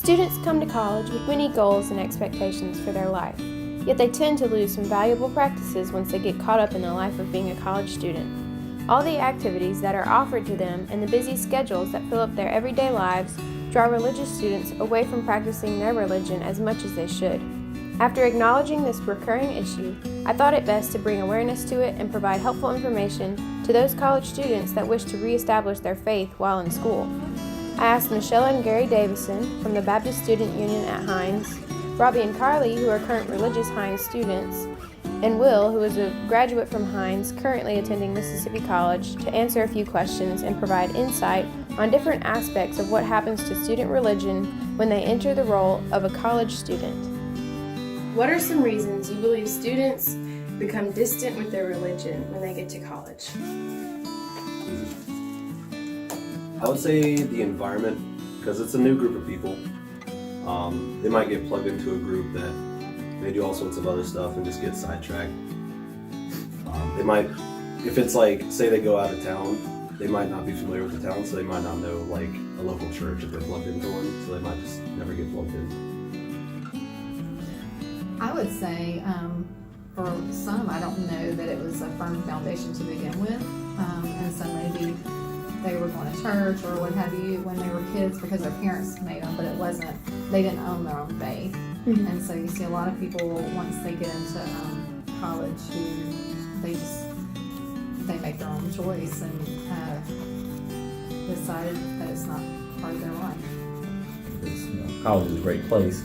Students come to college with many goals and expectations for their life, yet they tend to lose some valuable practices once they get caught up in the life of being a college student. All the activities that are offered to them and the busy schedules that fill up their everyday lives draw religious students away from practicing their religion as much as they should. After acknowledging this recurring issue, I thought it best to bring awareness to it and provide helpful information to those college students that wish to reestablish their faith while in school. I asked Michelle and Gary Davison from the Baptist Student Union at Hines, Robbie and Carly, who are current religious Hines students, and Will, who is a graduate from Hines currently attending Mississippi College, to answer a few questions and provide insight on different aspects of what happens to student religion when they enter the role of a college student. What are some reasons you believe students become distant with their religion when they get to college? I would say the environment, because it's a new group of people. They might get plugged into a group that they do all sorts of other stuff and just get sidetracked. They might, if it's like, say they go out of town, they might not be familiar with the town, so they might not know like a local church if they're plugged into one, so they might just never get plugged in. I would say for some, I don't know that it was a firm foundation to begin with, and so maybe they were going to church or what have you when they were kids because their parents made them, but it wasn't, they didn't own their own faith. Mm-hmm. And so you see a lot of people, once they get into college, who they make their own choice and decided that it's not part of their life. Because, college is a great place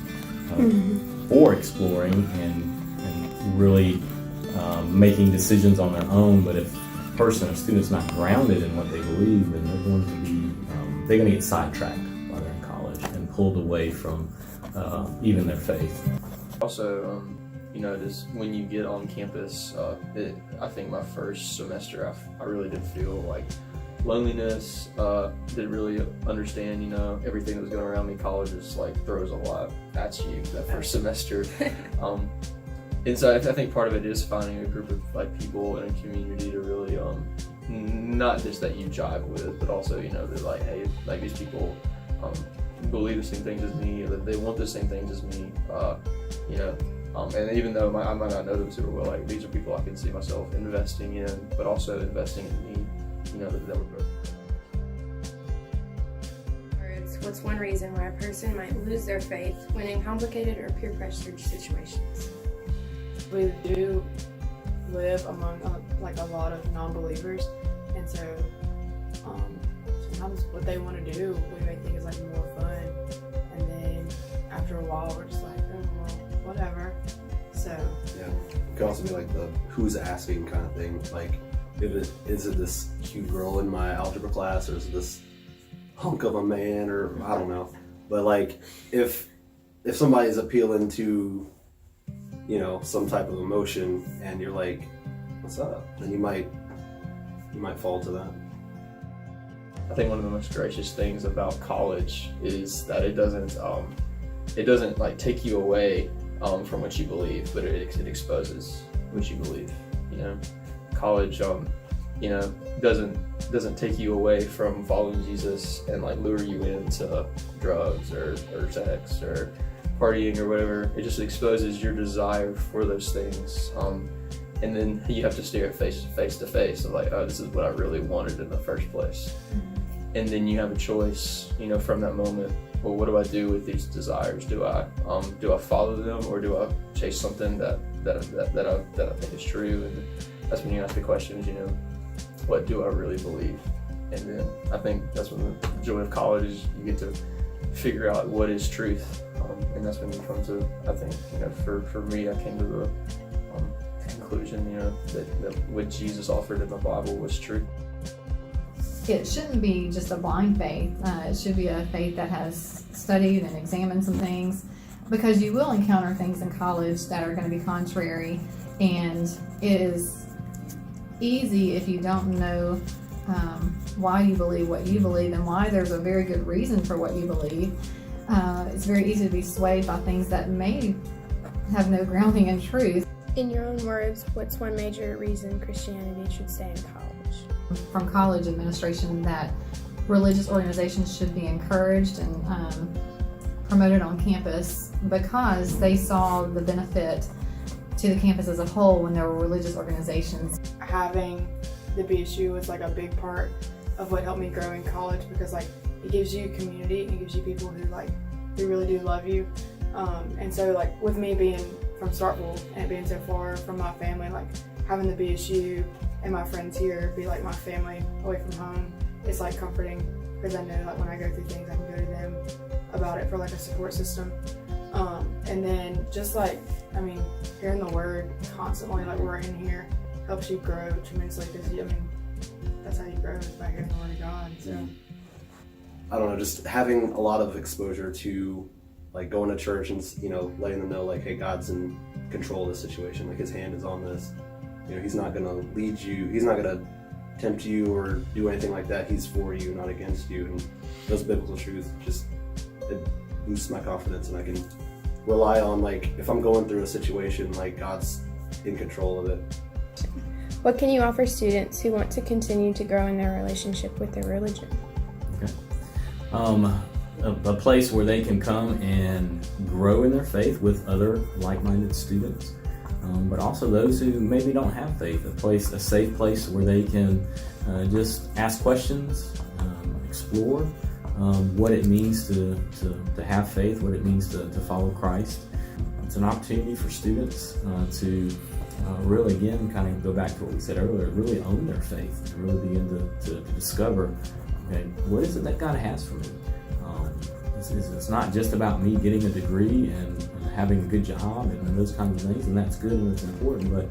for exploring and really making decisions on their own. But if a person, a student's not grounded in what they believe, then they're going to be they're going to get sidetracked while they're in college and pulled away from even their faith. Also, just when you get on campus, I think my first semester, I really did feel like loneliness, didn't really understand, everything that was going around me. College just like throws a lot at you that first semester. And so I think part of it is finding a group of like people in a community to really, not just that you jive with, but also, they're like, hey, like these people believe the same things as me, or that they want the same things as me, and even though I might not know them super well, like these are people I can see myself investing in, but also investing in me. That would grow. What's one reason why a person might lose their faith when in complicated or peer pressured situations? We do live among like a lot of non-believers, and so sometimes what they want to do we may think is like more fun, and then after a while we're just like, oh well, whatever. So yeah, it could also be like the who's asking kind of thing, like is it this cute girl in my algebra class, or is it this hunk of a man, or I don't know. But like if somebody's appealing to some type of emotion and you're like, what's up, then you might fall to that. I think one of the most gracious things about college is that it doesn't like take you away from what you believe, but it exposes what you believe. College doesn't take you away from following Jesus and like lure you into drugs or sex or partying or whatever. It just exposes your desire for those things, and then you have to stare it face to face of like, oh, this is what I really wanted in the first place. And then you have a choice, from that moment. Well, what do I do with these desires? Do I follow them, or do I chase something that I think is true? And that's when you ask the questions, what do I really believe? And then I think that's when the joy of college is you get to figure out what is truth, and that's when you come to, I think, for me, I came to the conclusion, that what Jesus offered in the Bible was true. It shouldn't be just a blind faith. It should be a faith that has studied and examined some things, because you will encounter things in college that are going to be contrary, and it is easy if you don't know why you believe what you believe and why there's a very good reason for what you believe. It's very easy to be swayed by things that may have no grounding in truth. In your own words, what's one major reason Christianity should stay in college? From college administration, that religious organizations should be encouraged and promoted on campus because they saw the benefit to the campus as a whole when there were religious organizations. Having the BSU was like a big part of what helped me grow in college, because like it gives you community, it gives you people who really do love you. And so like with me being from Starkville and being so far from my family, like having the BSU and my friends here be like my family away from home, it's like comforting, because I know like when I go through things I can go to them about it for like a support system. And then just like, I mean, hearing the word constantly, like we're in here, helps you grow tremendously, because I mean, that's how you grow, is by hearing the word of God. So I don't know, just having a lot of exposure to like going to church and, you know, letting them know like, hey, God's in control of this situation, like his hand is on this. You know, he's not gonna lead you, he's not gonna tempt you or do anything like that. He's for you, not against you. And those biblical truths just, it boosts my confidence, and I can rely on, like, if I'm going through a situation, like God's in control of it. What can you offer students who want to continue to grow in their relationship with their religion? Okay. A place where they can come and grow in their faith with other like-minded students, but also those who maybe don't have faith. A safe place where they can just ask questions, explore what it means to have faith, what it means to follow Christ. It's an opportunity for students to really, again, kind of go back to what we said earlier, really own their faith, and really begin to discover, okay, what is it that God has for me? It's not just about me getting a degree and having a good job and those kinds of things, and that's good and that's important, but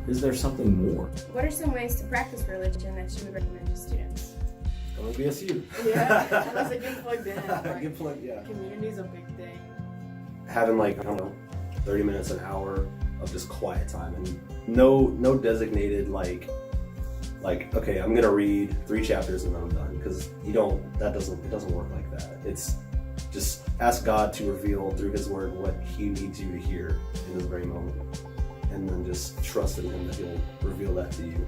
is there something more? What are some ways to practice religion that you would recommend to students? Go to BSU. yeah, unless they get plugged in. Like, Get plugged, yeah. community's a big thing. Having like, I don't know, 30 minutes, an hour of just quiet time, and no designated like okay, I'm gonna read 3 chapters and then I'm done, because it doesn't work like that. It's just ask God to reveal through his word what he needs you to hear in this very moment, and then just trust in him that he'll reveal that to you.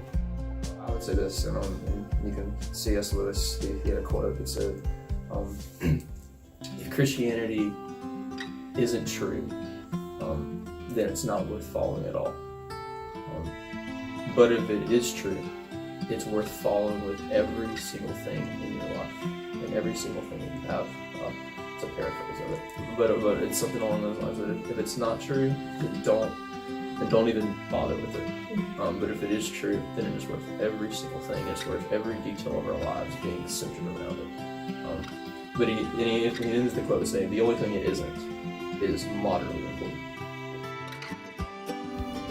I would say this, and you can see us with us. He had a quote that said, if Christianity isn't true, then it's not worth following at all. But if it is true, it's worth following with every single thing in your life and every single thing that you have. It's a paraphrase of it, but it's something along those lines. That if it's not true, then don't even bother with it. But if it is true, then it is worth every single thing. It's worth every detail of our lives being centered around it. But he ends the quote saying, the only thing it isn't is moderately important.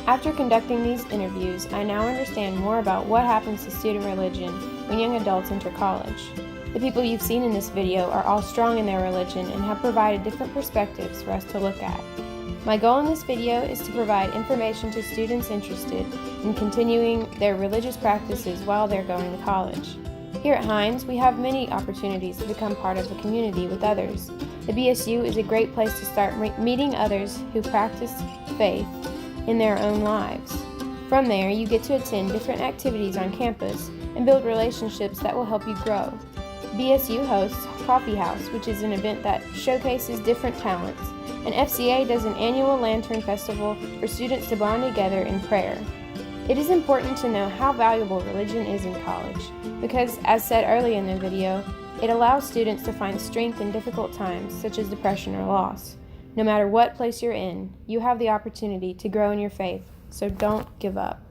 After conducting these interviews, I now understand more about what happens to student religion when young adults enter college. The people you've seen in this video are all strong in their religion and have provided different perspectives for us to look at. My goal in this video is to provide information to students interested in continuing their religious practices while they're going to college. Here at Hines, we have many opportunities to become part of a community with others. The BSU is a great place to start meeting others who practice faith in their own lives. From there, you get to attend different activities on campus and build relationships that will help you grow. BSU hosts Coffee House, which is an event that showcases different talents, and FCA does an annual Lantern Festival for students to bond together in prayer. It is important to know how valuable religion is in college, because, as said earlier in the video, it allows students to find strength in difficult times such as depression or loss. No matter what place you're in, you have the opportunity to grow in your faith, so don't give up.